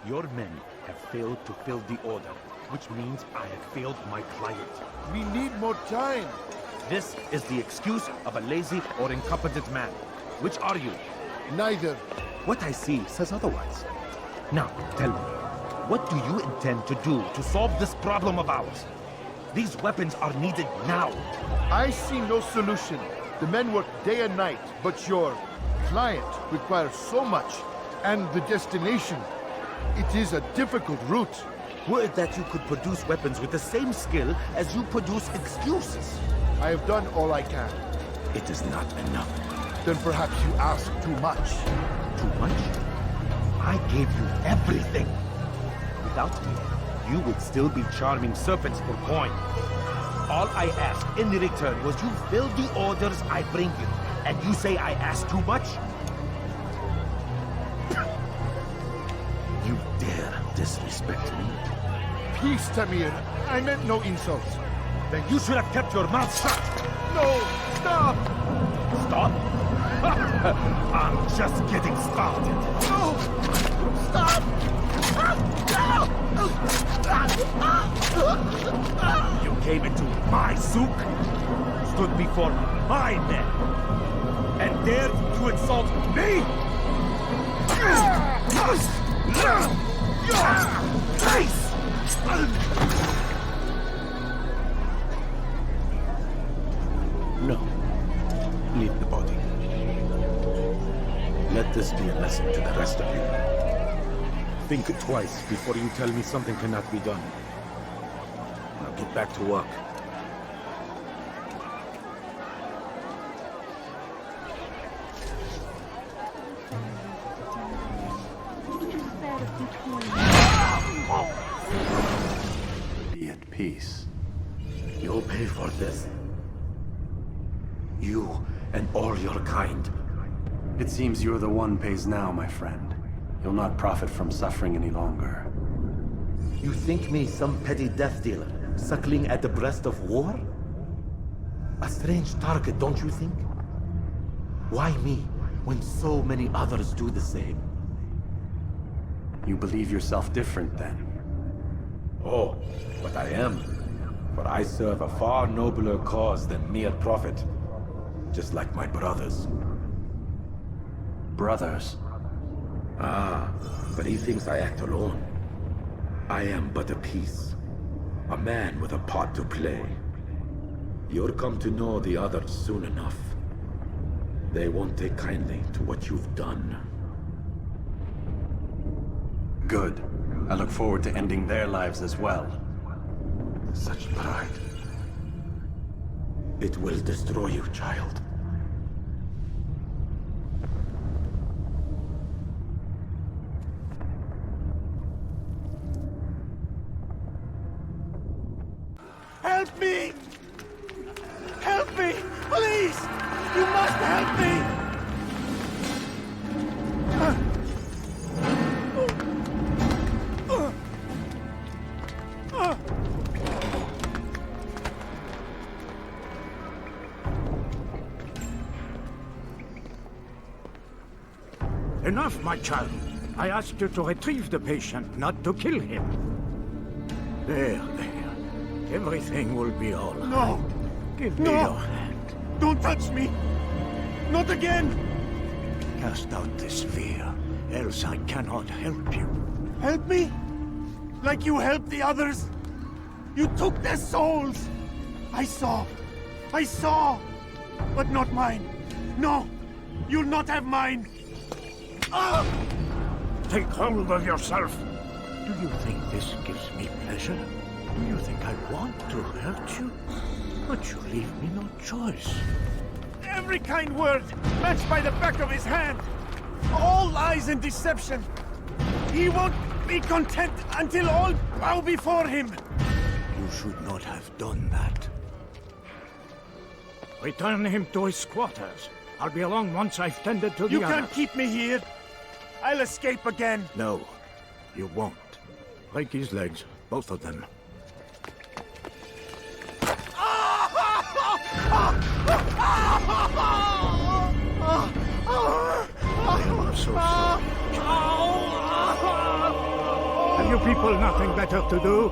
Your men have failed to fill the order, which means I have failed my client. We need more time. This is the excuse of a lazy or incompetent man. Which are you? Neither. What I see says otherwise. Now, tell me, what do you intend to do to solve this problem of ours? These weapons are needed now. I see no solution. The men work day and night, but your client requires so much. And the destination. It is a difficult route. Were it that you could produce weapons with the same skill as you produce excuses. I have done all I can. It is not enough. Then perhaps you ask too much. Too much? I gave you everything. Without me, you would still be charming serpents for coin. All I asked in return was you fill the orders I bring you. And you say I asked too much? You dare disrespect me? Peace, Tamir. I meant no insults. Then you should have kept your mouth shut. No! Stop! Stop? I'm just getting started. No! Stop! You came into my souk, stood before my men, and dared to insult me? Your face! No. Leave the body. Let this be a lesson to the rest of you. Think twice before you tell me something cannot be done. Now get back to work. Be at peace. You'll pay for this. You and all your kind. It seems you're the one pays now, my friend. You'll not profit from suffering any longer. You think me some petty death dealer, suckling at the breast of war? A strange target, don't you think? Why me, when so many others do the same? You believe yourself different, then? Oh, but I am. For I serve a far nobler cause than mere profit. Just like my brothers. Brothers? Ah, but he thinks I act alone. I am but a piece. A man with a part to play. You'll come to know the others soon enough. They won't take kindly to what you've done. Good. I look forward to ending their lives as well. Such pride. It will destroy you, child. Help me! Help me! Please! You must help me! Enough, my child. I asked you to retrieve the patient, not to kill him. There. Everything will be all right. No! Give me your hand. Don't touch me! Not again! Cast out this fear, else I cannot help you. Help me? Like you helped the others? You took their souls! I saw! But not mine! No! You'll not have mine! Ah! Take hold of yourself. Do you think this gives me pleasure? Do you think I want to hurt you? But you leave me no choice. Every kind word matched by the back of his hand! All lies and deception! He won't be content until all bow before him! You should not have done that. Return him to his quarters. I'll be along once I've tended to the You others. can't keep me here! I'll escape again! No, you won't. Break his legs, both of them. I'm so sorry. people nothing better to do?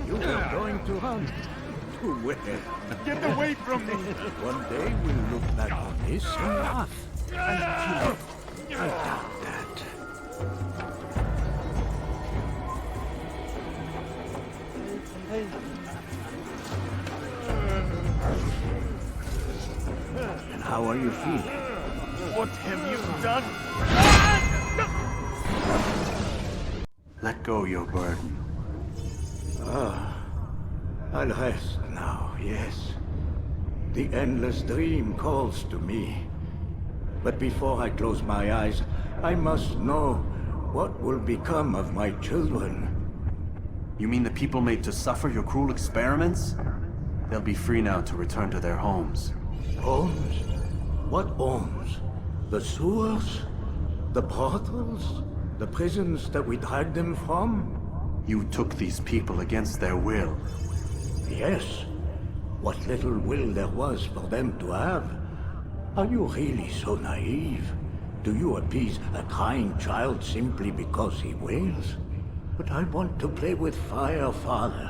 You're going to run. To where? Get away from me! One day we'll look back on this and laugh. And kill. I doubt that. And how are you feeling? What have you done? Let go your burden. I'll rest now, yes. The endless dream calls to me. But before I close my eyes, I must know what will become of my children. You mean the people made to suffer your cruel experiments? They'll be free now to return to their homes. Homes? What homes? The sewers? The brothels? The prisons that we dragged them from? You took these people against their will. Yes. What little will there was for them to have. Are you really so naive? Do you appease a crying child simply because he wails? But I want to play with fire, Father.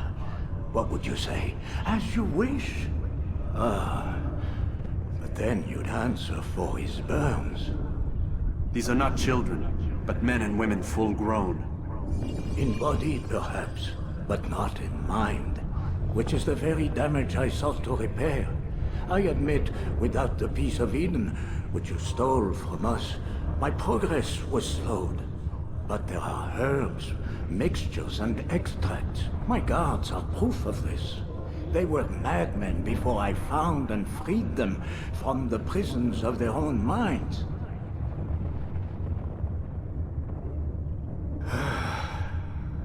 What would you say? As you wish. But then you'd answer for his burns. These are not children, but men and women full grown. In body, perhaps, but not in mind. Which is the very damage I sought to repair. I admit, without the piece of Eden, which you stole from us, my progress was slowed. But there are herbs, mixtures, and extracts. My guards are proof of this. They were madmen before I found and freed them from the prisons of their own minds.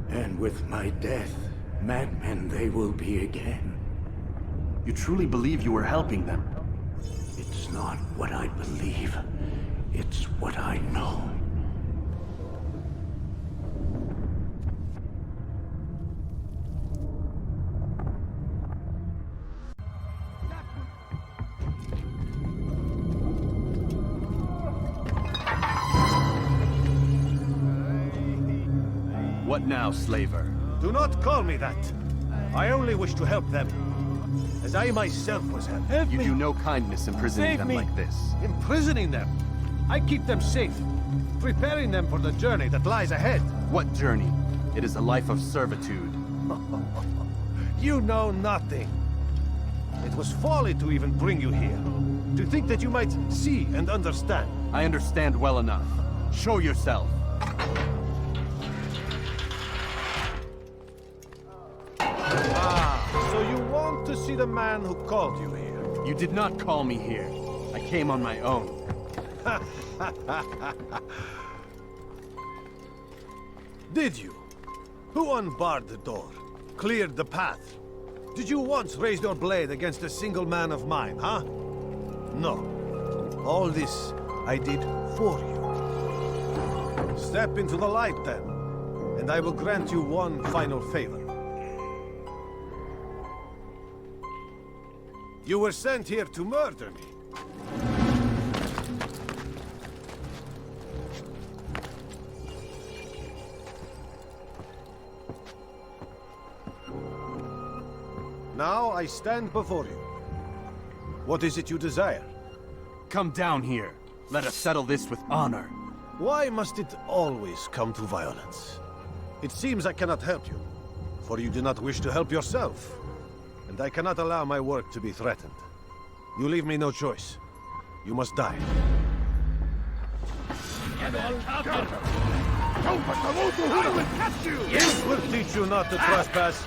And with my death, madmen they will be again. You truly believe you were helping them? It's not what I believe. It's what I know. What now, slaver? Do not call me that. I only wish to help them, as I myself was helped. You do no kindness imprisoning them like this. Imprisoning them? I keep them safe, preparing them for the journey that lies ahead. What journey? It is a life of servitude. You know nothing. It was folly to even bring you here. To think that you might see and understand. I understand well enough. Show yourself. So you want to see the man who called you here? You did not call me here. I came on my own. Did you? Who unbarred the door? Cleared the path? Did you once raise your blade against a single man of mine, huh? No. All this I did for you. Step into the light then, and I will grant you one final favor. You were sent here to murder me. Now I stand before you. What is it you desire? Come down here. Let us settle this with honor. Why must it always come to violence? It seems I cannot help you, for you do not wish to help yourself. And I cannot allow my work to be threatened. You leave me no choice. You must die. I will catch you! This will teach you not to trespass.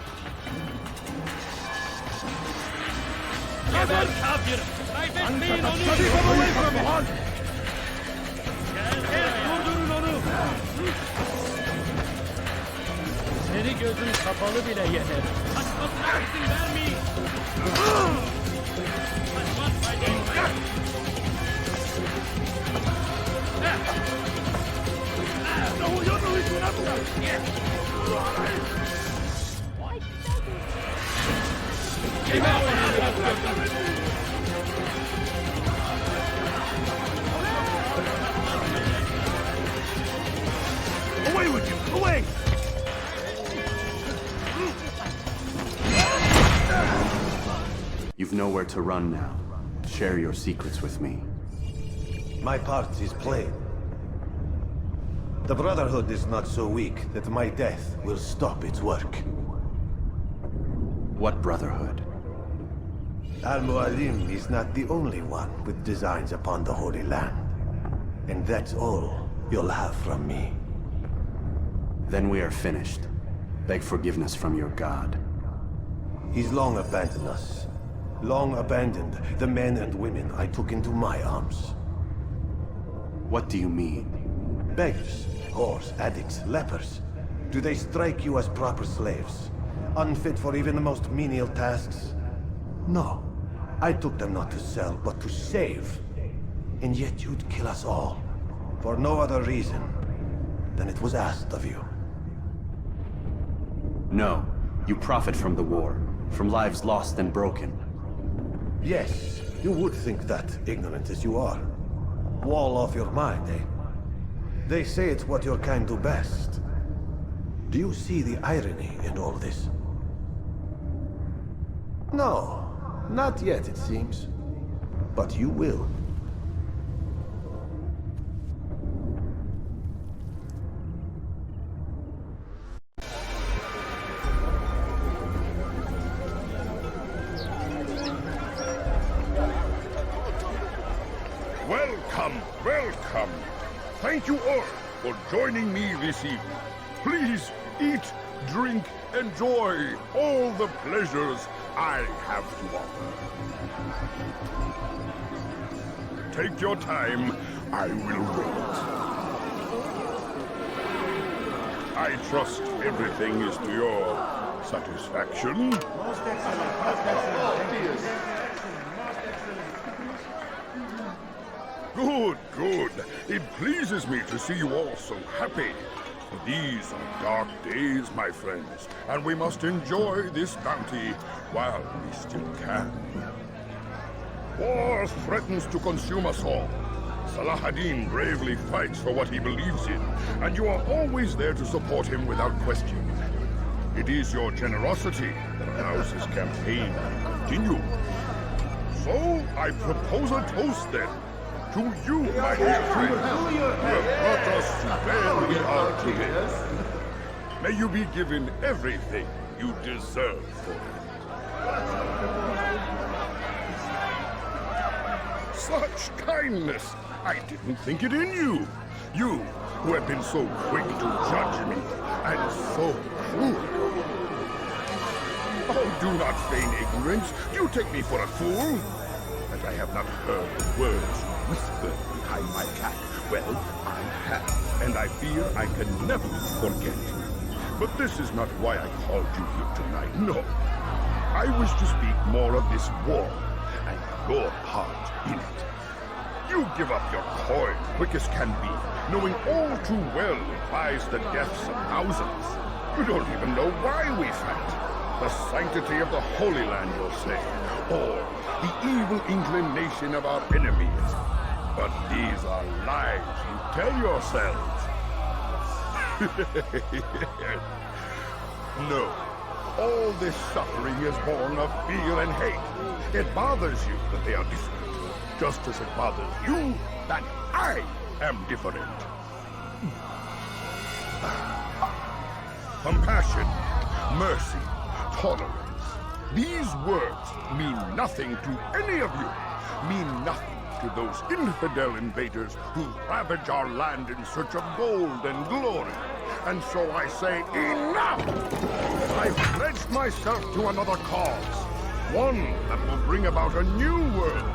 Bir gözüm kapalı bile yeter. Kaçmasına izin vermeyin. Away with you! Away! You've nowhere to run now. Share your secrets with me. My part is plain. The Brotherhood is not so weak that my death will stop its work. What Brotherhood? Al-Mualim is not the only one with designs upon the Holy Land. And that's all you'll have from me. Then we are finished. Beg forgiveness from your god. He's long abandoned us. Long abandoned the men and women I took into my arms. What do you mean? Beggars, whores, addicts, lepers. Do they strike you as proper slaves? Unfit for even the most menial tasks? No. I took them not to sell, but to save. And yet you'd kill us all. For no other reason than it was asked of you. No. You profit from the war. From lives lost and broken. Yes, you would think that, ignorant as you are. Wall off your mind, eh? They say it's what your kind do best. Do you see the irony in all this? No, not yet, it seems. But you will. Welcome, welcome. Thank you all for joining me this evening. Please eat, drink, enjoy all the pleasures I have to offer. Take your time, I will wait. I trust everything is to your satisfaction. Most excellent. Most excellent. Good, good. It pleases me to see you all so happy. For these are dark days, my friends, and we must enjoy this bounty while we still can. War threatens to consume us all. Salah ad-Din bravely fights for what he believes in, and you are always there to support him without question. It is your generosity that allows his campaign to continue. So, I propose a toast then. To you, my dear friends, who have brought us to where we are today. May you be given everything you deserve for it. Such kindness! I didn't think it in you. You, who have been so quick to judge me, and so cruel. Oh, do not feign ignorance. Do you take me for a fool? That I have not heard the words whispered behind my back. Well, I have, and I fear I can never forget. But this is not why I called you here tonight, no. I wish to speak more of this war, and your part in it. You give up your coin quick as can be, knowing all too well it buys the deaths of thousands. You don't even know why we fight. The sanctity of the Holy Land, you'll say, or the evil inclination of our enemies. But these are lies you tell yourselves. No, all this suffering is born of fear and hate. It bothers you that they are different, just as it bothers you that I am different. Compassion, mercy, tolerance. These words mean nothing to any of you. Mean nothing to those infidel invaders who ravage our land in search of gold and glory. And so I say, enough! I've pledged myself to another cause. One that will bring about a new world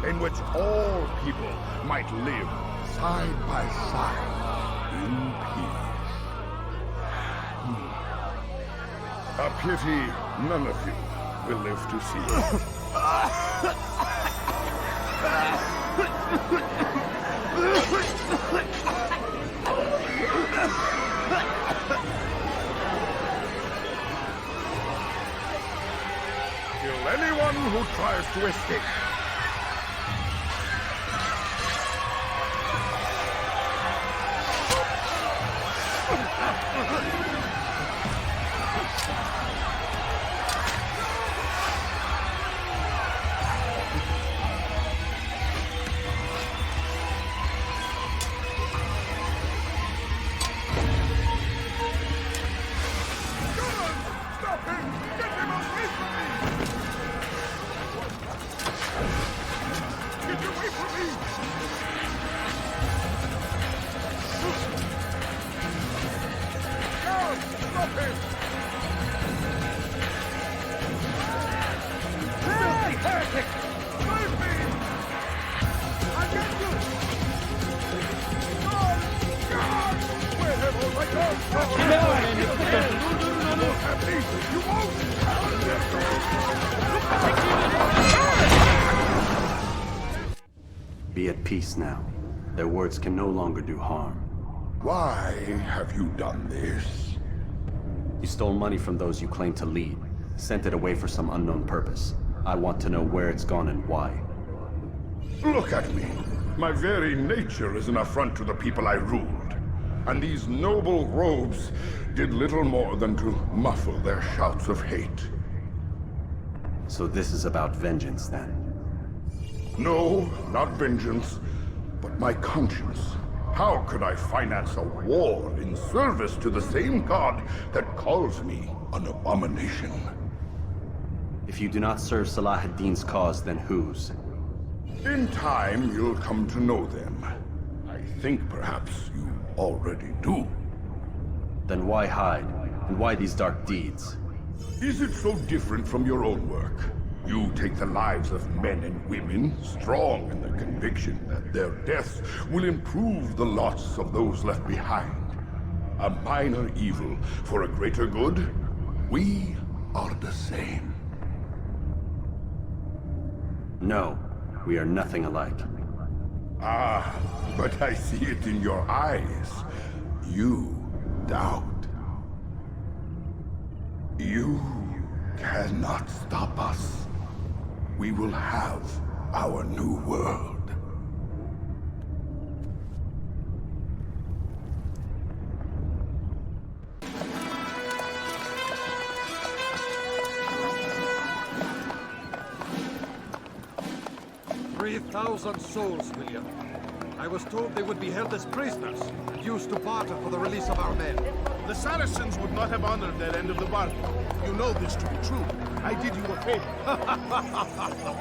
in which all people might live side by side in peace. A pity none of you will live to see it. Kill anyone who tries to escape. Be at peace now. Their words can no longer do harm. Why have you done this? You stole money from those you claim to lead, sent it away for some unknown purpose. I want to know where it's gone and why. Look at me. My very nature is an affront to the people I ruled. And these noble robes did little more than to muffle their shouts of hate. So this is about vengeance, then? No, not vengeance, but my conscience. How could I finance a war in service to the same god that calls me an abomination? If you do not serve Salah ad-Din's cause, then whose? In time, you'll come to know them. I think perhaps you already do. Then why hide? And why these dark deeds? Is it so different from your own work? You take the lives of men and women, strong in the conviction that their deaths will improve the lots of those left behind. A minor evil for a greater good? We are the same. No, we are nothing alike. Ah, but I see it in your eyes. You doubt. You cannot stop us. We will have our new world. "3,000 souls, William. I was told they would be held as prisoners and used to barter for the release of our men. The Saracens would not have honored their end of the bargain. You know this to be true. I did you a favor.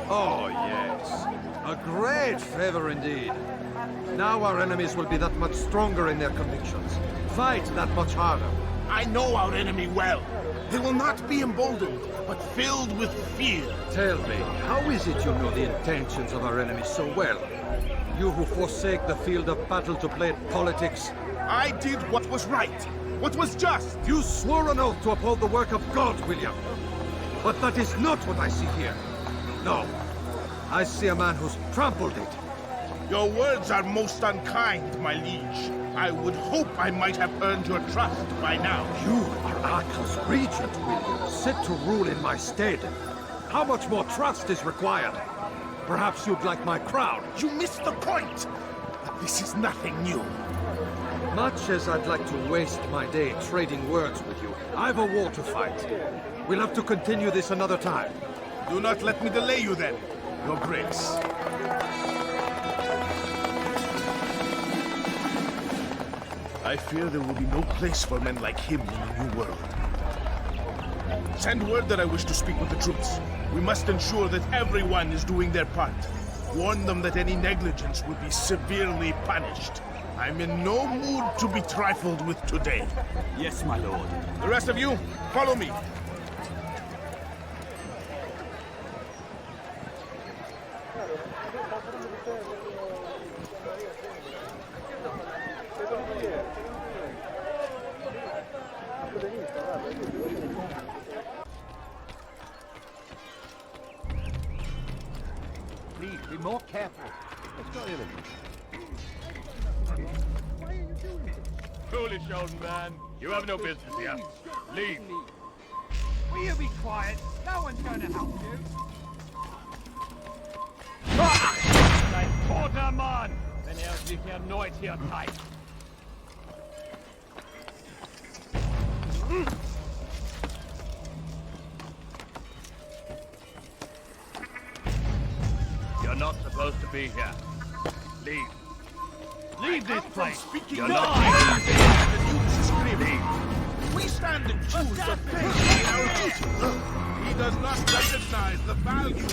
Oh, yes. A great favor indeed. Now our enemies will be that much stronger in their convictions. Fight that much harder. I know our enemy well. They will not be emboldened, but filled with fear. Tell me, how is it you know the intentions of our enemies so well? You who forsake the field of battle to play at politics. I did what was right, what was just. You swore an oath to uphold the work of God, William. But that is not what I see here. No. I see a man who's trampled it. Your words are most unkind, my liege. I would hope I might have earned your trust by now. You are Arkell's regent, William, set to rule in my stead. How much more trust is required? Perhaps you'd like my crown. You missed the point! But this is nothing new. Much as I'd like to waste my day trading words with you, I've a war to fight. We'll have to continue this another time. Do not let me delay you then, Your Grace. I fear there will be no place for men like him in the New World. Send word that I wish to speak with the troops. We must ensure that everyone is doing their part. Warn them that any negligence will be severely punished. I'm in no mood to be trifled with today. Yes, my lord. The rest of you, follow me. more careful. Foolish old man. You have no business here. Leave. Will you be quiet? No one's going to help you. Dein toter Mann, wenn sich erneut hier zeigt. You're not supposed to be here. Leave. Leave this place. You're not leave. We stand accused of failing our duty. He does not recognize the value of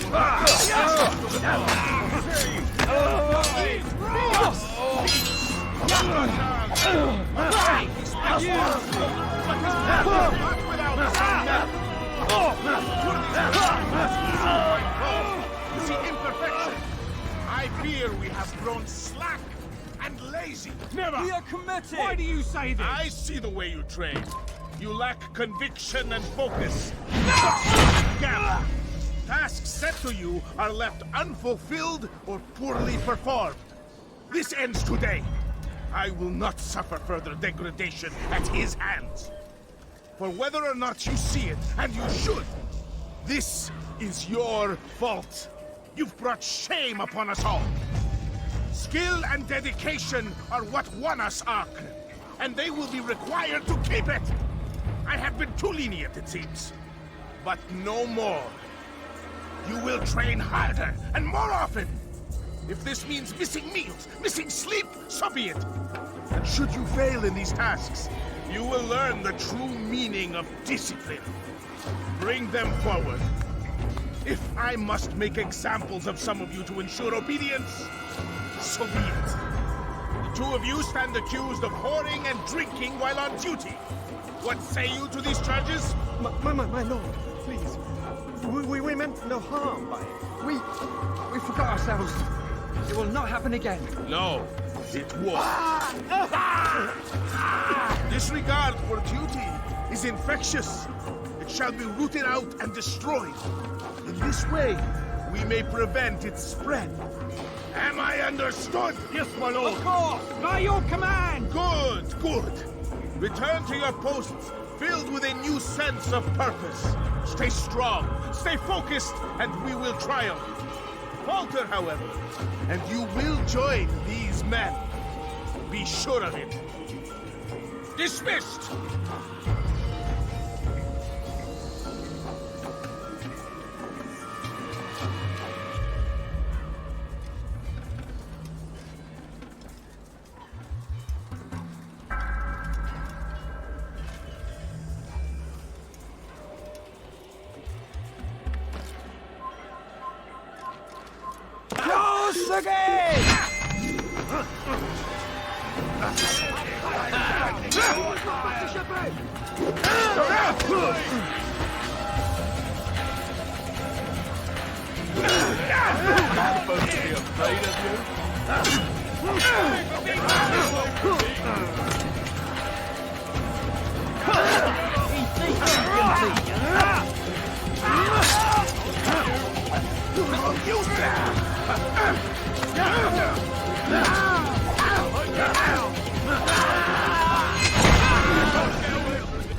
You see imperfection. I fear we have grown slack and lazy. Never! We are committed! Why do you say this? I see the way you train. You lack conviction and focus. Gap. Tasks set to you are left unfulfilled or poorly performed. This ends today. I will not suffer further degradation at his hands. For whether or not you see it, and you should, this is your fault. You've brought shame upon us all. Skill and dedication are what won us Acre, and they will be required to keep it. I have been too lenient, it seems. But no more. You will train harder and more often. If this means missing meals, missing sleep, so be it. And should you fail in these tasks, you will learn the true meaning of discipline. Bring them forward. If I must make examples of some of you to ensure obedience, so be it. The two of you stand accused of whoring and drinking while on duty. What say you to these charges? My lord, please. We meant no harm by it. We forgot ourselves. It will not happen again. No, it won't. Disregard for duty is infectious. It shall be rooted out and destroyed. In this way, we may prevent its spread. Am I understood? Yes, my lord. Of course, by your command. Good, good. Return to your posts, filled with a new sense of purpose. Stay strong, stay focused, and we will triumph. Falter, however, and you will join these men. Be sure of it. Dismissed!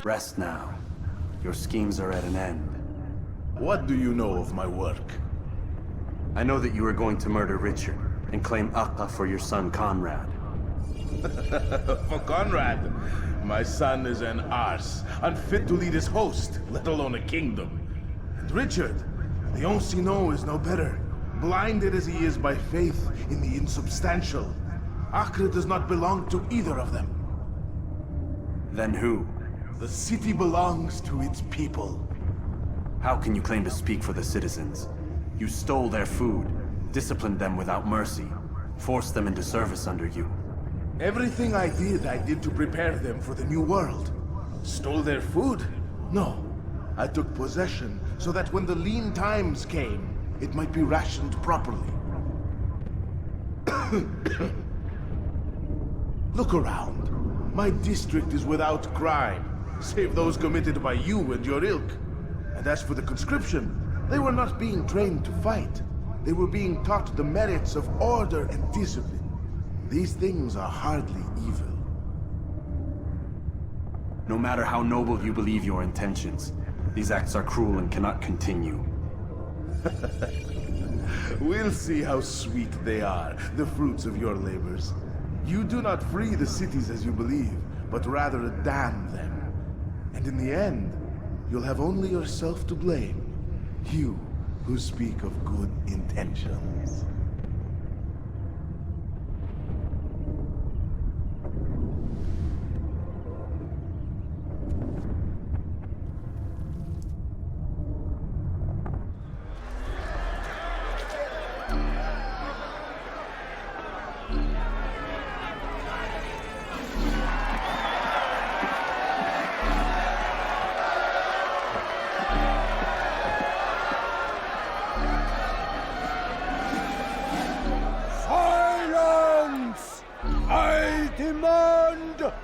Rest now. Your schemes are at an end. What do you know of my work? I know that you are going to murder Richard and claim Akka for your son Conrad. For Conrad, my son is an arse, unfit to lead his host, let alone a kingdom. And Richard, the Oncino is no better, blinded as he is by faith in the insubstantial. Acre does not belong to either of them. Then who? The city belongs to its people. How can you claim to speak for the citizens? You stole their food, disciplined them without mercy, forced them into service under you. Everything I did to prepare them for the new world. Stole their food? No. I took possession so that when the lean times came, it might be rationed properly. Look around. My district is without crime, save those committed by you and your ilk. And as for the conscription, they were not being trained to fight. They were being taught the merits of order and discipline. These things are hardly evil. No matter how noble you believe your intentions, these acts are cruel and cannot continue. We'll see how sweet they are, the fruits of your labors. You do not free the cities as you believe, but rather damn them. And in the end, you'll have only yourself to blame. You who speak of good intentions.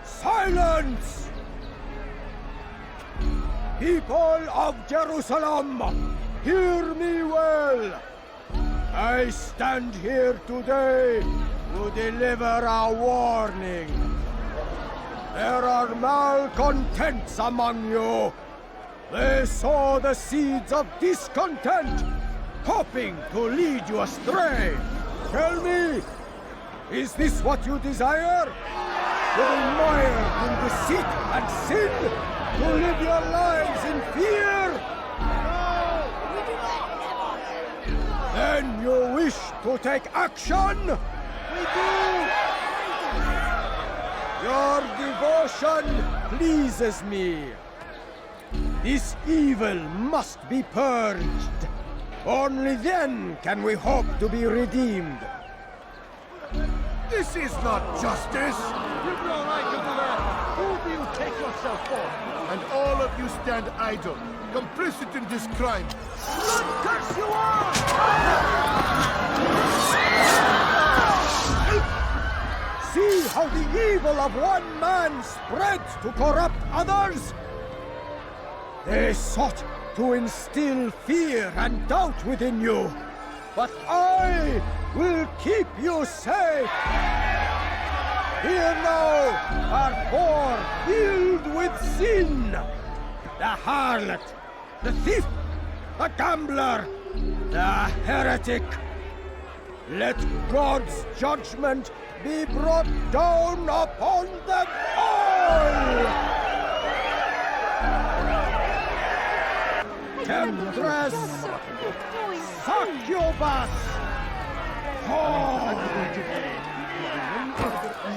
Silence! People of Jerusalem, hear me well. I stand here today to deliver a warning. There are malcontents among you. They sow the seeds of discontent, hoping to lead you astray. Tell me, is this what you desire? To be mired in deceit and sin? To live your lives in fear? Then you wish to take action? We do! Your devotion pleases me. This evil must be purged. Only then can we hope to be redeemed. This is not justice! You know I can do that. Who do you take yourself for? And all of you stand idle, complicit in this crime. Blood curse you all! See how the evil of one man spreads to corrupt others? They sought to instill fear and doubt within you. But I will keep you safe. Here now are four filled with sin. The harlot, the thief, the gambler, the heretic. Let God's judgment be brought down upon them all! Temptress! Succubus!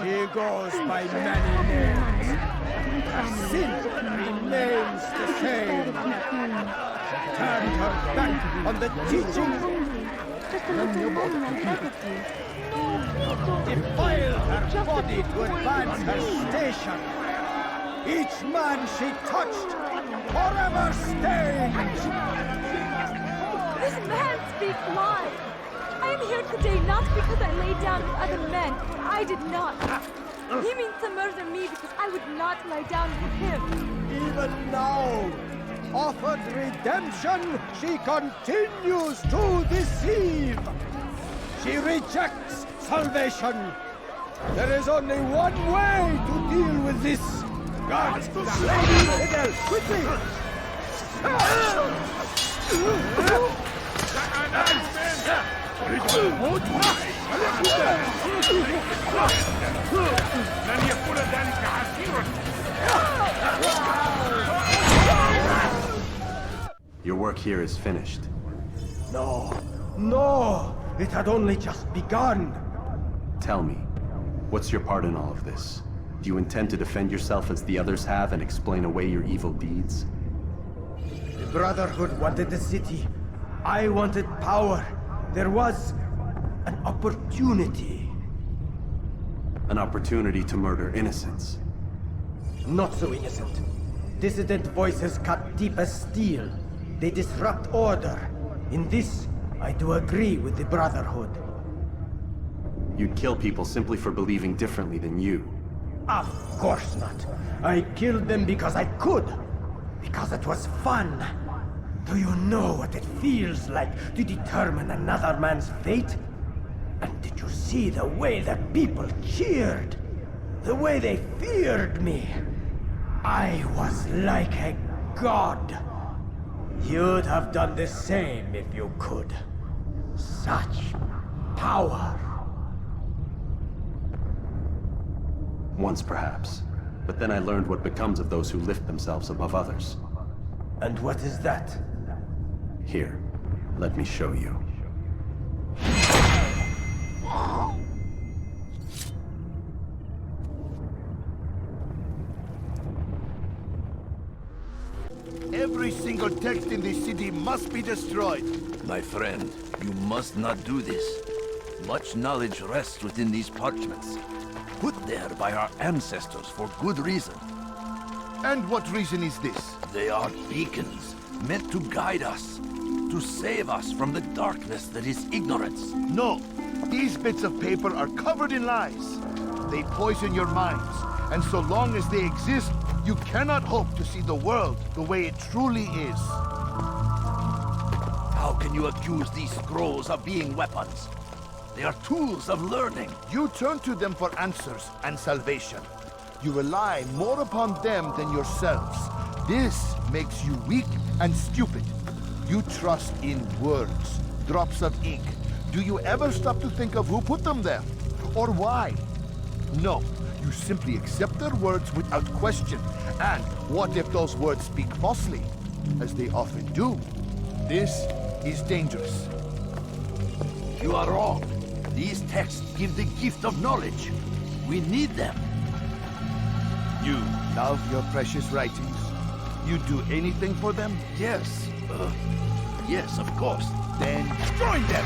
She goes by many names. Her sin remains the same. Turned her back on the teaching. Defiled her body to advance her station. Each man she touched, forever stained. This man speaks lies. I am here today not because I lay down with other men. I did not. He means to murder me because I would not lie down with him. Even now, offered redemption, she continues to deceive. She rejects salvation. There is only one way to deal with this. Guards, Lady Fidel, quickly! Your work here is finished. No, no! It had only just begun. Tell me, what's your part in all of this? Do you intend to defend yourself as the others have and explain away your evil deeds? The Brotherhood wanted the city. I wanted power. There was an opportunity. An opportunity to murder innocents. Not so innocent. Dissident voices cut deep as steel. They disrupt order. In this, I do agree with the Brotherhood. You'd kill people simply for believing differently than you. Of course not. I killed them because I could. Because it was fun. Do you know what it feels like to determine another man's fate? And did you see the way that people cheered? The way they feared me? I was like a god. You'd have done the same if you could. Such power. Once, perhaps. But then I learned what becomes of those who lift themselves above others. And what is that? Here, let me show you. Every single text in this city must be destroyed. My friend, you must not do this. Much knowledge rests within these parchments, put there by our ancestors for good reason. And what reason is this? They are beacons, meant to guide us, to save us from the darkness that is ignorance. No, these bits of paper are covered in lies. They poison your minds, and so long as they exist, you cannot hope to see the world the way it truly is. How can you accuse these scrolls of being weapons? They are tools of learning. You turn to them for answers and salvation. You rely more upon them than yourselves. This makes you weak and stupid. You trust in words, drops of ink. Do you ever stop to think of who put them there? Or why? No, you simply accept their words without question. And what if those words speak falsely? As they often do. This is dangerous. You are wrong. These texts give the gift of knowledge. We need them. You love your precious writings. You do anything for them? Yes. Yes, of course. Then join them!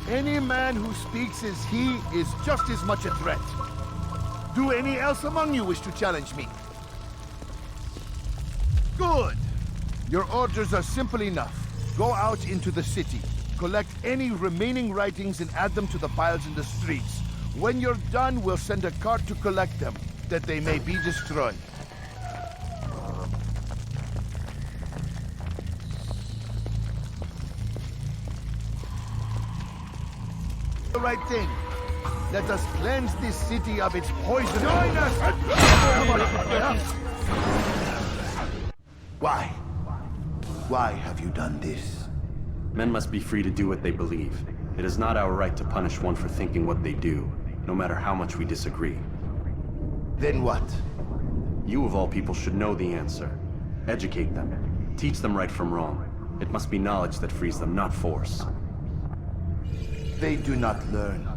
Any man who speaks as he is just as much a threat. Do any else among you wish to challenge me? Good! Your orders are simple enough. Go out into the city, collect any remaining writings and add them to the piles in the streets. When you're done, we'll send a cart to collect them, that they may be destroyed. The right thing. Let us cleanse this city of its poison. Join us! Why? Why have you done this? Men must be free to do what they believe. It is not our right to punish one for thinking what they do, no matter how much we disagree. Then what? You of all people should know the answer. Educate them. Teach them right from wrong. It must be knowledge that frees them, not force. They do not learn,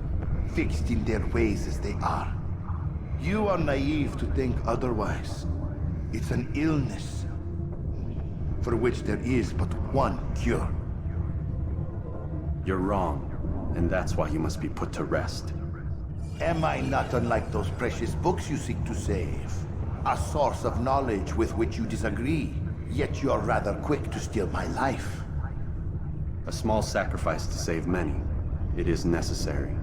fixed in their ways as they are. You are naive to think otherwise. It's an illness, for which there is but one cure. You're wrong, and that's why you must be put to rest. Am I not unlike those precious books you seek to save? A source of knowledge with which you disagree, yet you are rather quick to steal my life. A small sacrifice to save many. It is necessary.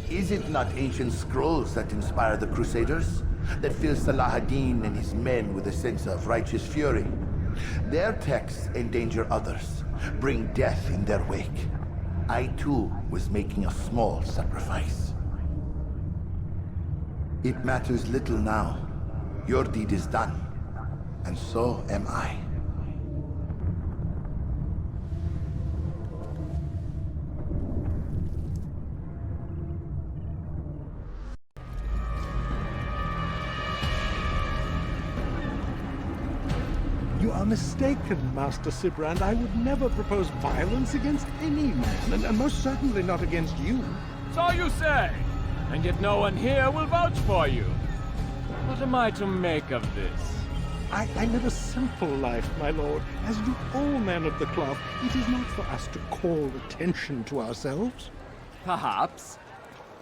Is it not ancient scrolls that inspire the Crusaders? That fill Salah ad-Din and his men with a sense of righteous fury? Their texts endanger others, bring death in their wake. I too was making a small sacrifice. It matters little now. Your deed is done, and so am I. You are mistaken, Master Sibrand. I would never propose violence against any man, and most certainly not against you. So you say, and yet no one here will vouch for you. What am I to make of this? I live a simple life, my lord, as do all men of the cloth. It is not for us to call attention to ourselves. Perhaps.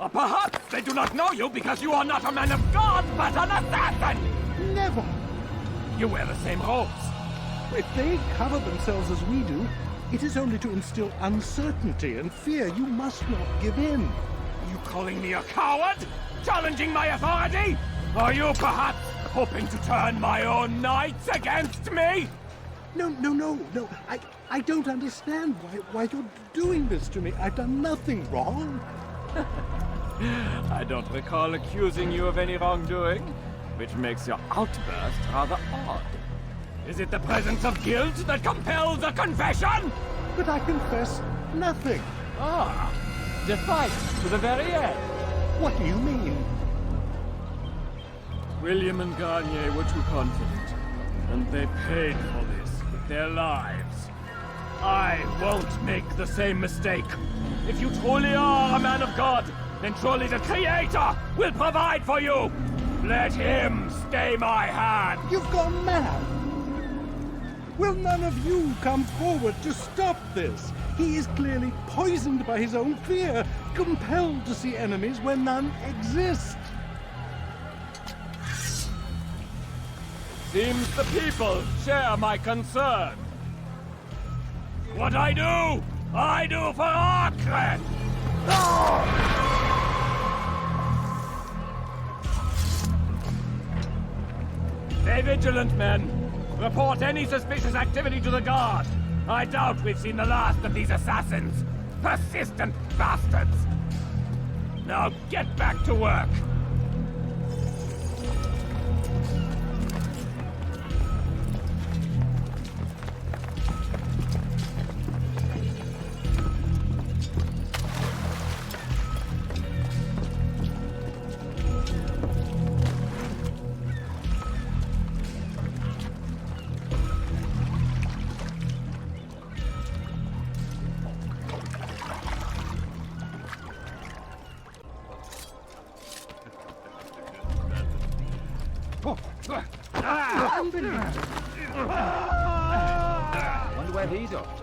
Or perhaps they do not know you because you are not a man of God, but an assassin! Never! You wear the same robes. If they cover themselves as we do, it is only to instill uncertainty and fear. You must not give in. You calling me a coward? Challenging my authority? Are you perhaps hoping to turn my own knights against me? No. I don't understand why you're doing this to me. I've done nothing wrong. I don't recall accusing you of any wrongdoing, which makes your outburst rather odd. Is it the presence of guilt that compels a confession? But I confess nothing. Ah, defiant to the very end. What do you mean? William and Garnier were too confident, and they paid for this with their lives. I won't make the same mistake. If you truly are a man of God, then surely the Creator will provide for you. Let him stay my hand. You've gone mad. Will none of you come forward to stop this? He is clearly poisoned by his own fear, compelled to see enemies where none exist. Seems the people share my concern. What I do for Akred! Stay vigilant, men. Report any suspicious activity to the guard. I doubt we've seen the last of these assassins. Persistent bastards. Now get back to work. Wonder where he's off to.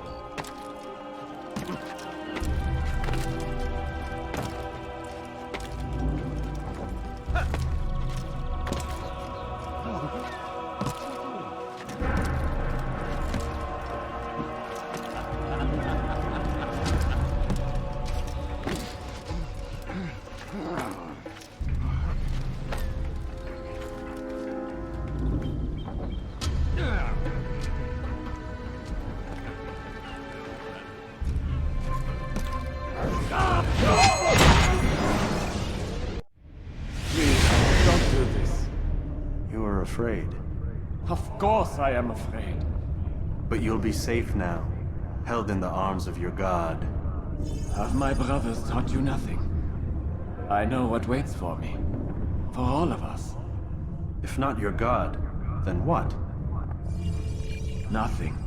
Afraid. Of course I am afraid. But you'll be safe now, held in the arms of your god. Have my brothers taught you nothing? I know what waits for me. For all of us. If not your god, then what? Nothing.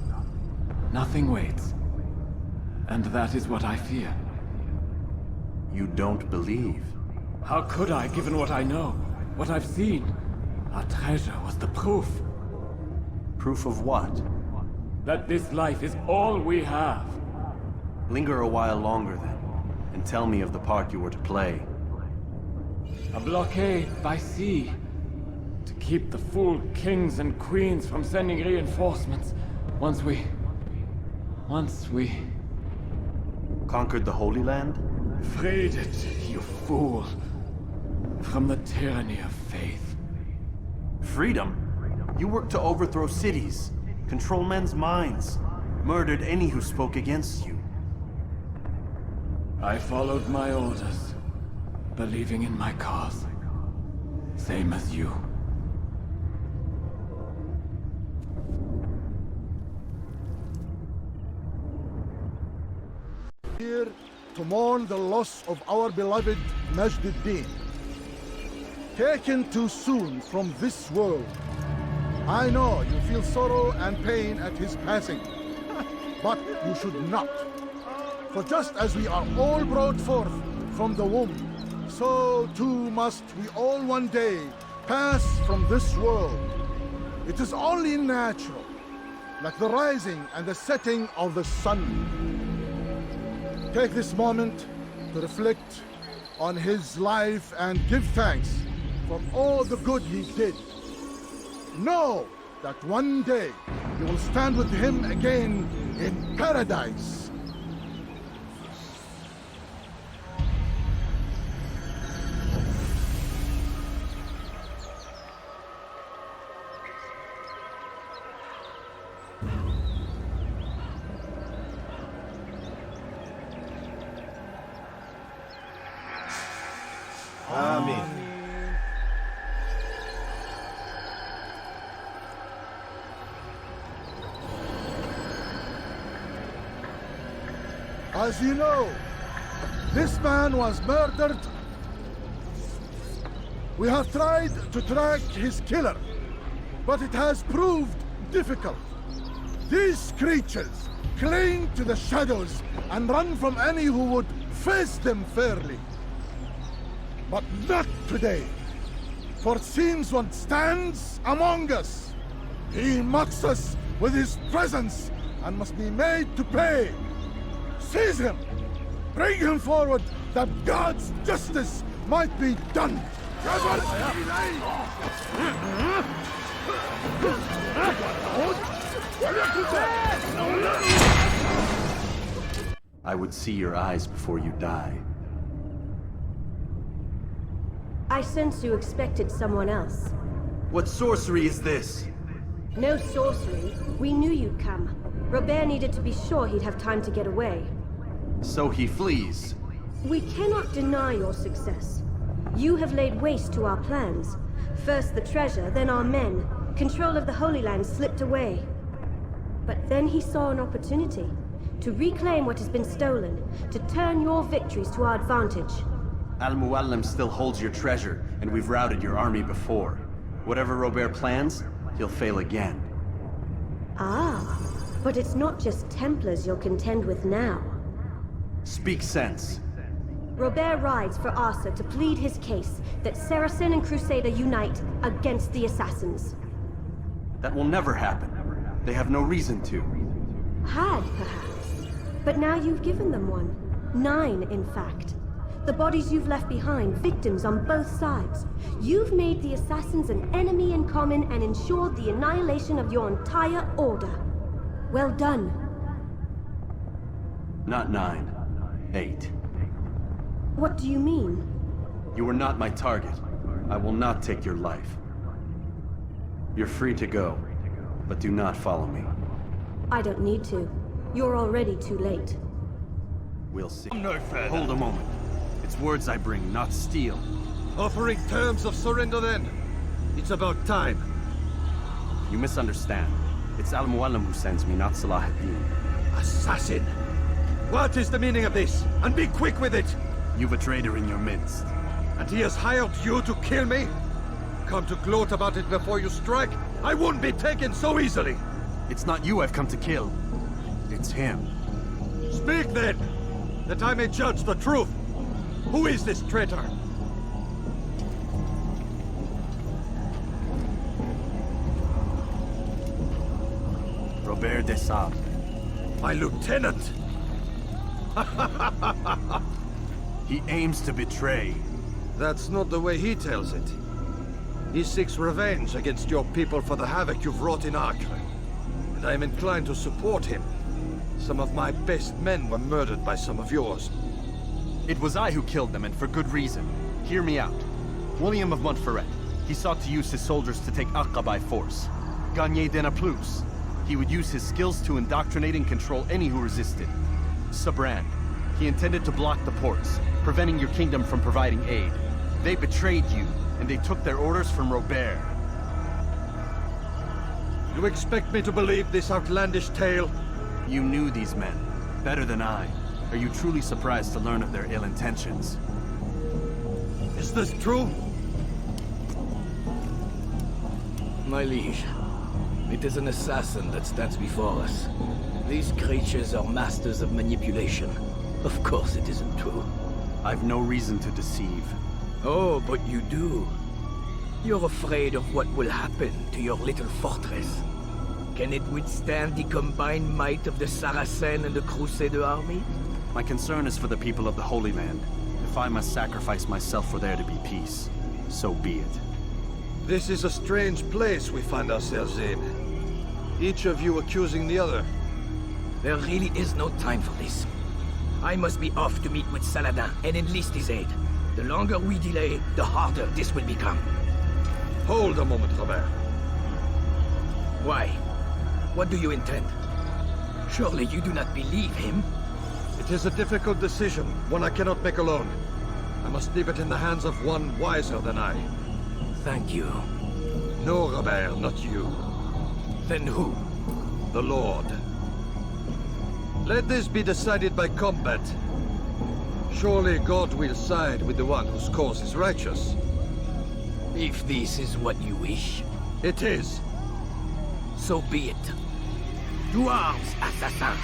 Nothing waits. And that is what I fear. You don't believe? How could I, given what I know? What I've seen? Our treasure was the proof. Proof of what? That this life is all we have. Linger a while longer then, and tell me of the part you were to play. A blockade by sea. To keep the fool kings and queens from sending reinforcements. Once we... Conquered the Holy Land? Freed it, you fool. From the tyranny of faith. Freedom? You worked to overthrow cities, control men's minds, murdered any who spoke against you. I followed my orders, believing in my cause. Same as you. Here to mourn the loss of our beloved Majd-ad-Din. Taken too soon from this world. I know you feel sorrow and pain at his passing, but you should not. For just as we are all brought forth from the womb, so too must we all one day pass from this world. It is only natural, like the rising and the setting of the sun. Take this moment to reflect on his life and give thanks for all the good he did. Know that one day you will stand with him again in paradise. Amen. As you know, this man was murdered. We have tried to track his killer, but it has proved difficult. These creatures cling to the shadows and run from any who would face them fairly. But not today, for since one stands among us, he mocks us with his presence and must be made to pay. Seize him! Bring him forward that God's justice might be done! I would see your eyes before you die. I sense you expected someone else. What sorcery is this? No sorcery. We knew you'd come. Robert needed to be sure he'd have time to get away. So he flees. We cannot deny your success. You have laid waste to our plans. First the treasure, then our men. Control of the Holy Land slipped away. But then he saw an opportunity to reclaim what has been stolen, to turn your victories to our advantage. Al-Muallim still holds your treasure, and we've routed your army before. Whatever Robert plans, he'll fail again. Ah, but it's not just Templars you'll contend with now. Speak sense. Robert rides for Asa to plead his case that Saracen and Crusader unite against the Assassins. That will never happen. They have no reason to. Had, perhaps. But now you've given them one. 9, in fact. The bodies you've left behind, victims on both sides. You've made the Assassins an enemy in common and ensured the annihilation of your entire order. Well done. Not 9. 8. What do you mean? You are not my target. I will not take your life. You're free to go, but do not follow me. I don't need to. You're already too late. We'll see. No further. Hold a moment. It's words I bring, not steel. Offering terms of surrender then. It's about time. You misunderstand. It's Al-Muallim who sends me, not Salah ad-Din. Assassin! What is the meaning of this? And be quick with it! You've a traitor in your midst. And he has hired you to kill me? Come to gloat about it before you strike? I won't be taken so easily! It's not you I've come to kill. It's him. Speak then, that I may judge the truth. Who is this traitor? Robert de Sable. My lieutenant! He aims to betray. That's not the way he tells it. He seeks revenge against your people for the havoc you've wrought in Acre. And I am inclined to support him. Some of my best men were murdered by some of yours. It was I who killed them, and for good reason. Hear me out. William of Montferrat. He sought to use his soldiers to take Acre by force. Gagné de Naplouse. He would use his skills to indoctrinate and control any who resisted. Sabran. He intended to block the ports, preventing your kingdom from providing aid. They betrayed you, and they took their orders from Robert. You expect me to believe this outlandish tale? You knew these men, better than I. Are you truly surprised to learn of their ill intentions? Is this true? My liege, it is an assassin that stands before us. These creatures are masters of manipulation. Of course it isn't true. I've no reason to deceive. Oh, but you do. You're afraid of what will happen to your little fortress. Can it withstand the combined might of the Saracen and the Crusader army? My concern is for the people of the Holy Land. If I must sacrifice myself for there to be peace, so be it. This is a strange place we find ourselves in. Each of you accusing the other. There really is no time for this. I must be off to meet with Saladin and enlist his aid. The longer we delay, the harder this will become. Hold a moment, Robert. Why? What do you intend? Surely you do not believe him? It is a difficult decision, one I cannot make alone. I must leave it in the hands of one wiser than I. Thank you. No, Robert, not you. Then who? The Lord. Let this be decided by combat. Surely God will side with the one whose cause is righteous. If this is what you wish. It is. So be it. To arms, assassins!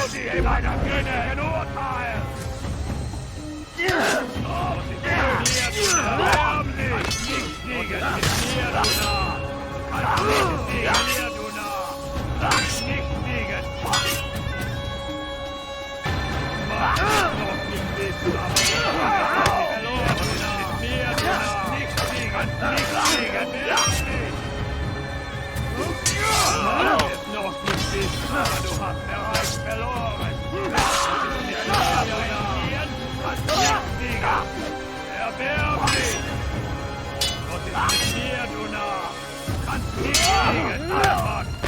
Sie meiner Güte in Urteil! Erblich! Nicht liegen mit mir, du Narr! Kannst nicht liegen mir, du Narr! Nicht liegen! Mach noch nicht wissen, aber verloren mit mir, du Narr! Nicht liegen! Nicht liegen! Nicht liegen! Du wirst noch nicht wissen, aber du hast bereits verloren! Mit mir, du Narr! Kannst nicht liegen! Erbärmlich! Was ist mit mir, du Narr? Kannst nicht liegen!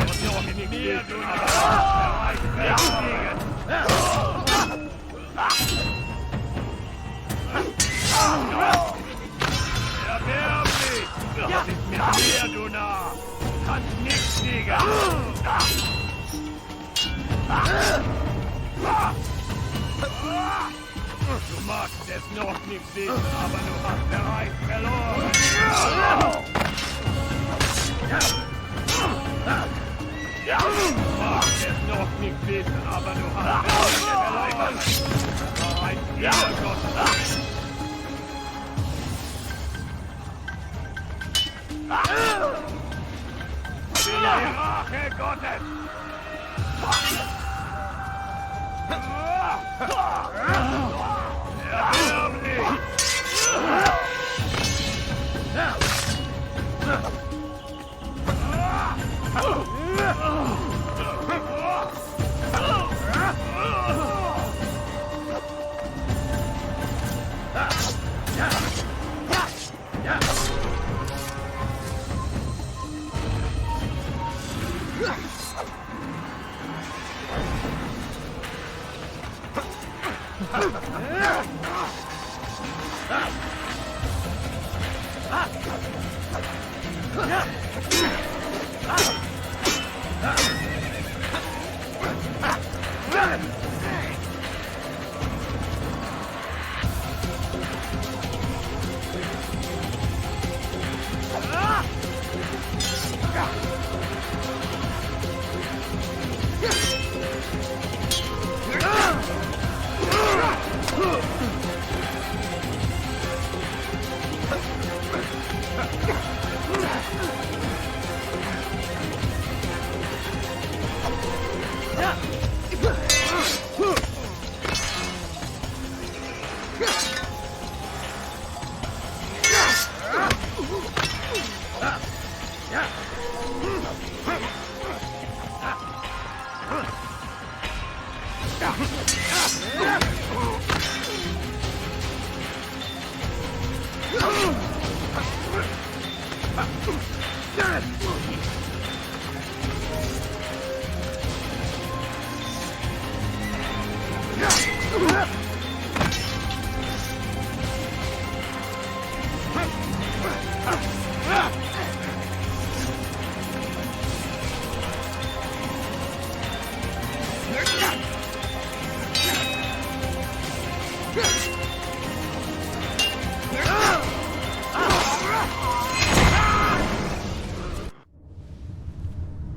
Was noch mit mir, du Narr? Bereits wegliegen! Erbärmlich! Was ist mit mir, du Narr? Kannst nicht liegen! Du magst es noch nicht wissen, aber du hast bereits verloren. Du magst es noch nicht wissen, aber du hast bereits verloren. Bereits wiedergeschossen. Für die Rache Gottes! Erbärmlich!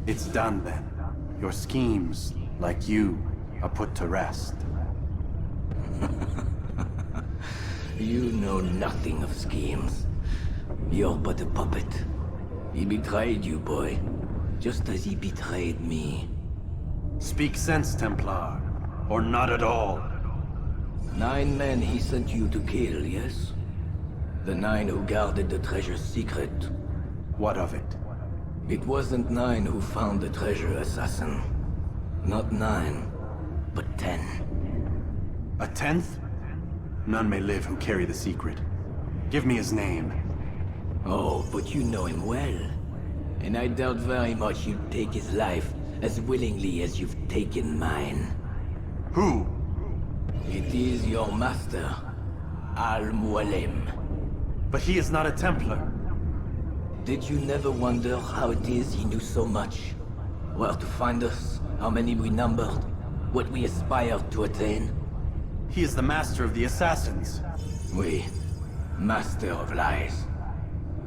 It's done then. Your schemes, like you, are put to rest. You know nothing of schemes. You're but a puppet. He betrayed you, boy. Just as he betrayed me. Speak sense, Templar. Or not at all. 9 men he sent you to kill, yes? The 9 who guarded the treasure's secret. What of it? It wasn't 9 who found the treasure, assassin. Not 9, but 10. A 10th? None may live who carry the secret. Give me his name. Oh, but you know him well. And I doubt very much you'd take his life as willingly as you've taken mine. Who? It is your master, Al-Mualim. But he is not a Templar. Did you never wonder how it is he knew so much? Where to find us, how many we numbered, what we aspired to attain? He is the master of the assassins. We, master of lies.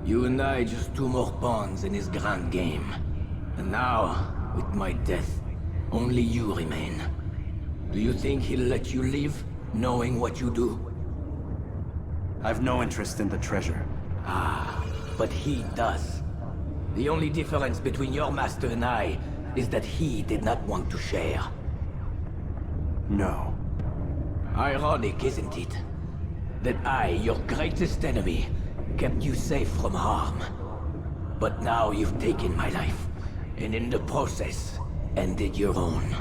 You and I just two more pawns in his grand game. And now, with my death, only you remain. Do you think he'll let you live, knowing what you do? I've no interest in the treasure. Ah, but he does. The only difference between your master and I is that he did not want to share. No. Ironic, isn't it? That I, your greatest enemy, kept you safe from harm. But now you've taken my life, and in the process, ended your own.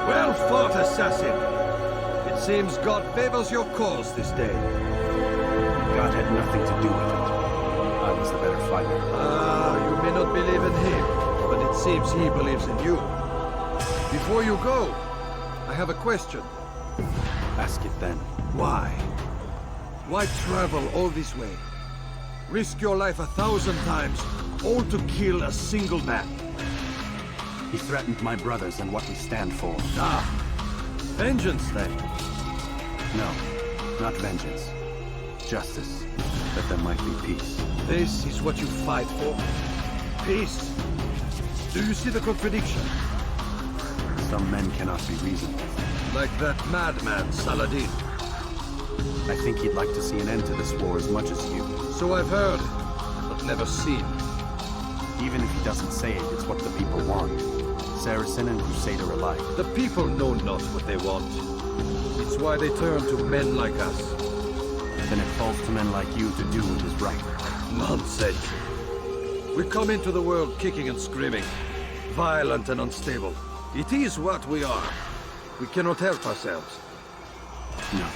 Well fought, assassin. It seems God favors your cause this day. God had nothing to do with it. I was the better fighter. Ah, you may not believe in him, but it seems he believes in you. Before you go, I have a question. Ask it then. Why? Why travel all this way? Risk your life 1,000 times, all to kill a single man. He threatened my brothers and what we stand for. Ah, vengeance then? No, not vengeance. Justice, that there might be peace. This is what you fight for? Peace? Do you see the contradiction? Some men cannot be reasoned with. Like that madman, Saladin. I think he'd like to see an end to this war as much as you. So I've heard, but never seen. Even if he doesn't say it, it's what the people want. Saracen and Crusader alike. The people know not what they want. It's why they turn to men like us. Then it falls to men like you to do what is right. Nonsense. We come into the world kicking and screaming, violent and unstable. It is what we are. We cannot help ourselves. No.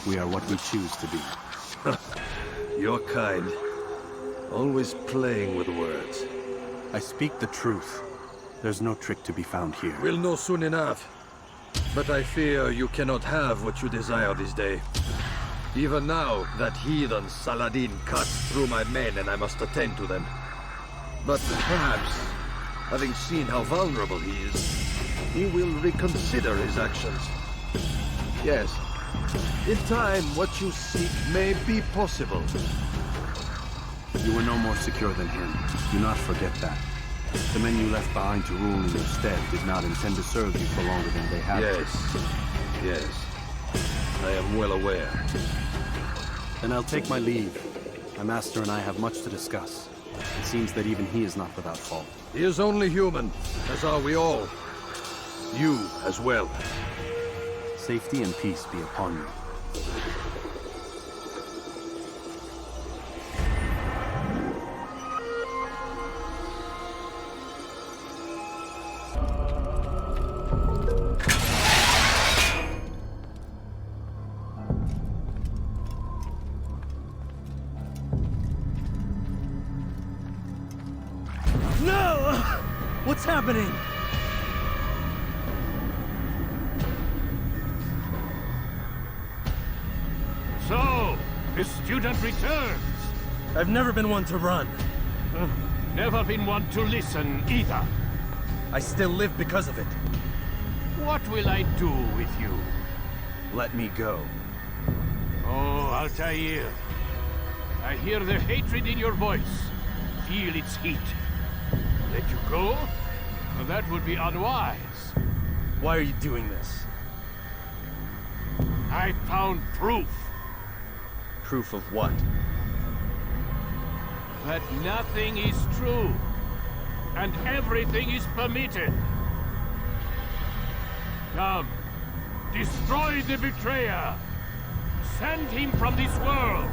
We are what we choose to be. You're kind. Always playing with words. I speak the truth. There's no trick to be found here. We'll know soon enough. But I fear you cannot have what you desire this day. Even now, that heathen Saladin cuts through my men and I must attend to them. But perhaps, having seen how vulnerable he is, he will reconsider his actions. Yes, in time, what you seek may be possible. You were no more secure than him. Do not forget that. The men you left behind to rule in your stead did not intend to serve you for longer than they have. Yes. I am well aware. Then I'll take my leave. My master and I have much to discuss. It seems that even he is not without fault. He is only human, as are we all. You as well. Safety and peace be upon you. No! What's happening? So, the student returns. I've never been one to run. Never been one to listen either. I still live because of it. What will I do with you? Let me go. Oh, Altair. I hear the hatred in your voice. Feel its heat. Let you go? Well, that would be unwise. Why are you doing this? I found proof. Proof of what? That nothing is true. And everything is permitted. Come. Destroy the betrayer. Send him from this world.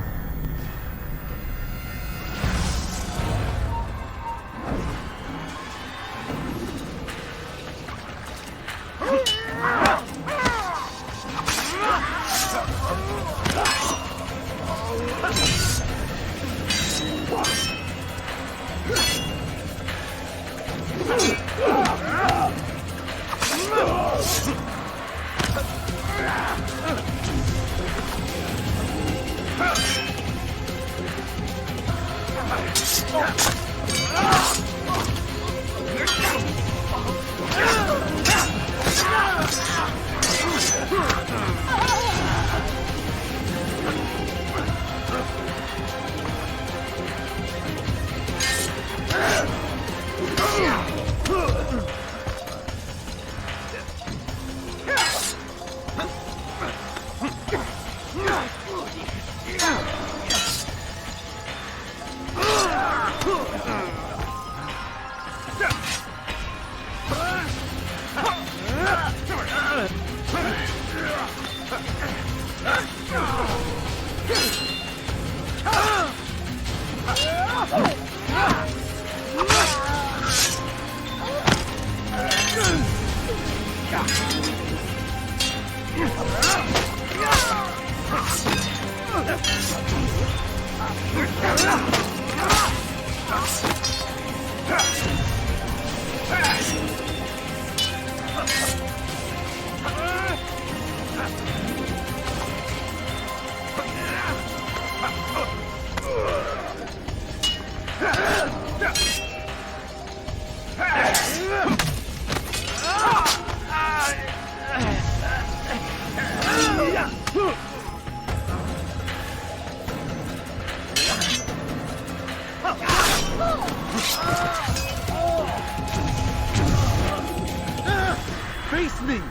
Face me!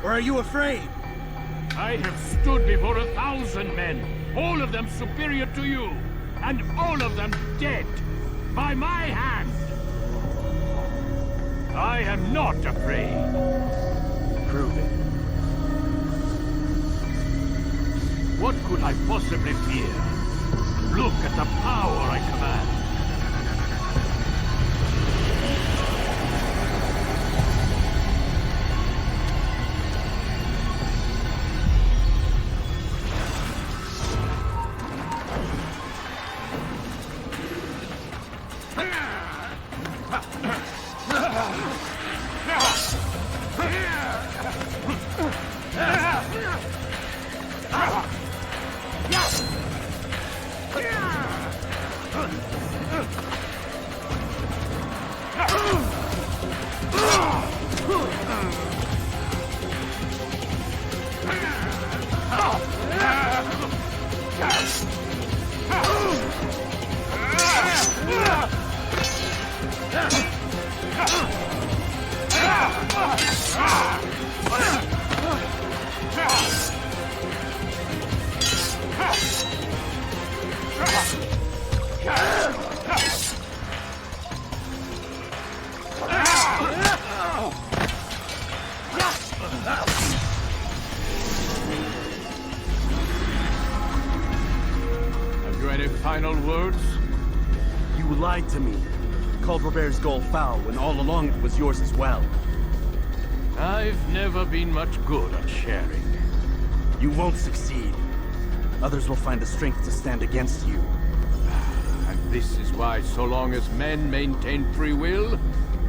Or are you afraid? I have stood before 1,000 men, all of them superior to you, and all of them dead, by my hand. I am not afraid. Prove it. What could I possibly fear? Look at the power I command. Final words? You lied to me. Called Robert's goal foul when all along it was yours as well. I've never been much good at sharing. You won't succeed. Others will find the strength to stand against you. And this is why, so long as men maintain free will,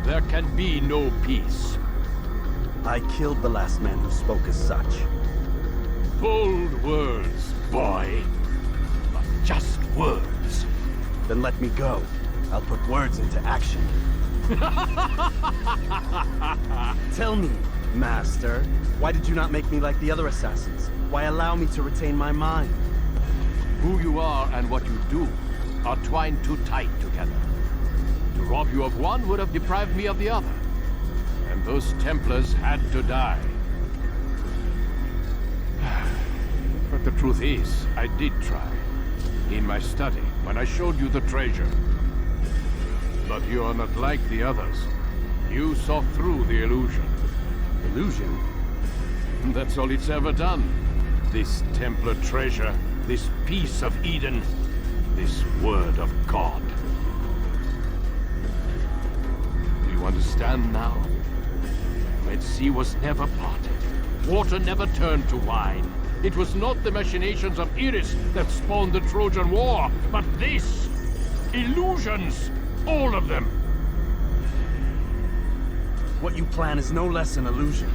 there can be no peace. I killed the last man who spoke as such. Bold words, boy. But just words. Then let me go. I'll put words into action. Tell me, Master, why did you not make me like the other assassins? Why allow me to retain my mind? Who you are and what you do are twined too tight together. To rob you of one would have deprived me of the other. And those Templars had to die. But the truth is, I did try. In my study, when I showed you the treasure. But you are not like the others. You saw through the illusion. Illusion? That's all it's ever done. This Templar treasure, this piece of Eden, this word of God. Do you understand now? Red Sea was never parted. Water never turned to wine. It was not the machinations of Iris that spawned the Trojan War, but this! Illusions! All of them! What you plan is no less an illusion.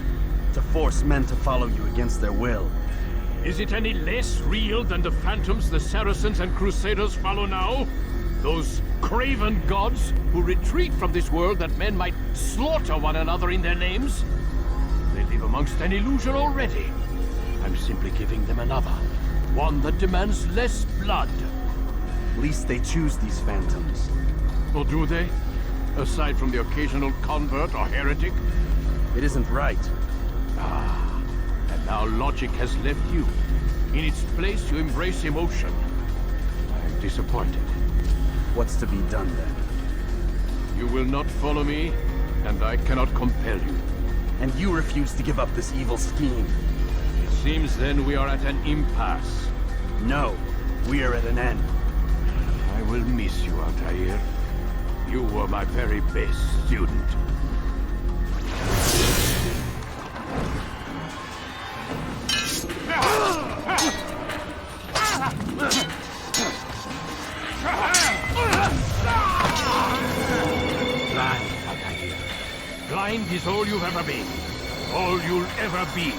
To force men to follow you against their will. Is it any less real than the phantoms the Saracens and Crusaders follow now? Those craven gods who retreat from this world that men might slaughter one another in their names? They live amongst an illusion already. I'm simply giving them another. One that demands less blood. At least they choose these phantoms. Or do they? Aside from the occasional convert or heretic? It isn't right. Ah, and now logic has left you. In its place, you embrace emotion. I am disappointed. What's to be done then? You will not follow me, and I cannot compel you. And you refuse to give up this evil scheme. It seems then we are at an impasse. No, we are at an end. I will miss you, Altair. You were my very best student. Blind, Altair. Blind is all you've ever been. All you'll ever be.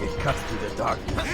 It cuts through the darkness.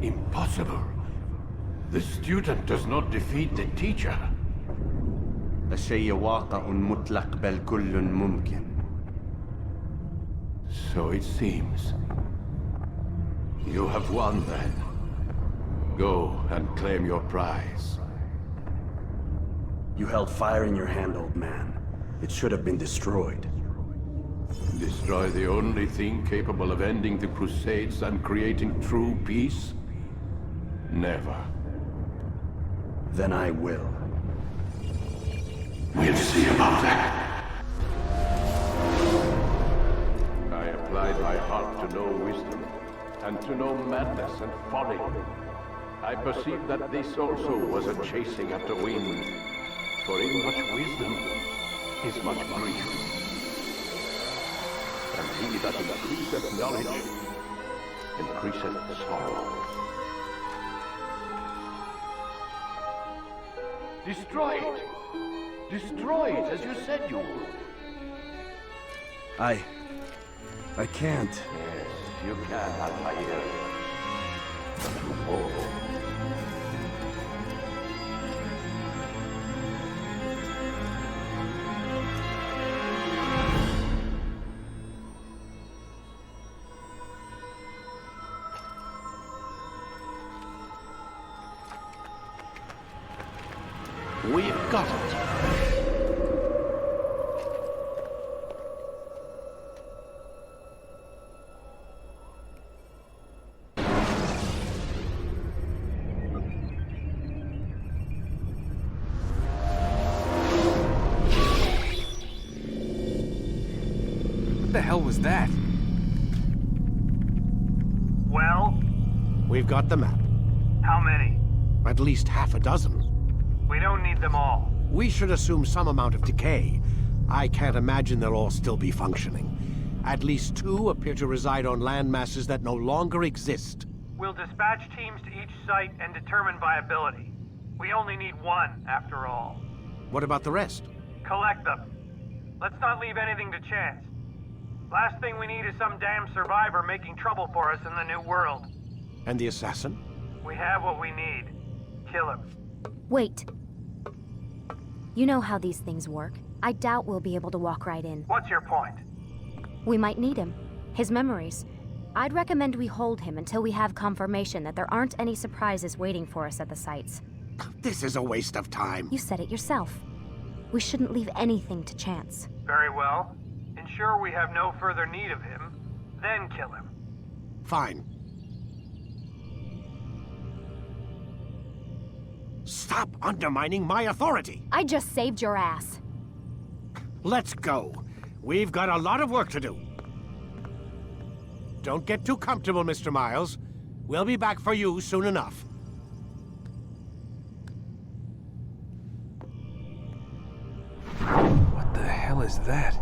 Impossible. The student does not defeat the teacher. الشيء واقع مطلق بل كل ممكن. So it seems. You have won then. Go and claim your prize. You held fire in your hand, old man. It should have been destroyed. Destroy the only thing capable of ending the Crusades and creating true peace? Never. Then I will. We'll see about that. I applied my heart to know wisdom, and to know madness and folly. I perceived that this also was a chasing after wind, for in much wisdom is much grief. And he that increaseth knowledge increaseth sorrow. Destroy it! Destroy it as you said you would. I can't. Yes, you can, altair. Oh. We've got it. What the hell was that? Well? We've got the map. How many? At least half a dozen. We don't need them all. We should assume some amount of decay. I can't imagine they'll all still be functioning. At least 2 appear to reside on land masses that no longer exist. We'll dispatch teams to each site and determine viability. We only need 1, after all. What about the rest? Collect them. Let's not leave anything to chance. Last thing we need is some damn survivor making trouble for us in the new world. And the assassin? We have what we need. Kill him. Wait. You know how these things work. I doubt we'll be able to walk right in. What's your point? We might need him. His memories. I'd recommend we hold him until we have confirmation that there aren't any surprises waiting for us at the sites. This is a waste of time. You said it yourself. We shouldn't leave anything to chance. Very well. Ensure we have no further need of him, then kill him. Fine. Stop undermining my authority! I just saved your ass. Let's go. We've got a lot of work to do. Don't get too comfortable, Mr. Miles. We'll be back for you soon enough. What the hell is that?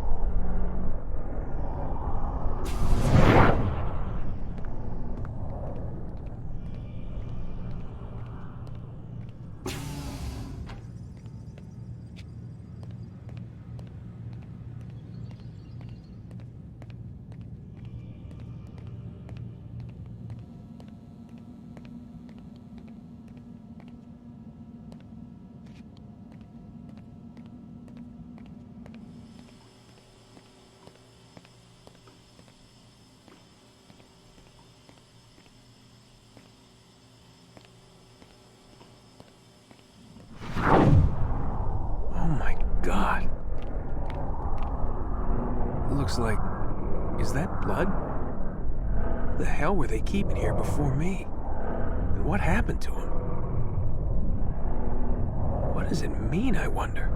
God. It looks like... Is that blood? The hell were they keeping here before me? And what happened to him? What does it mean, I wonder?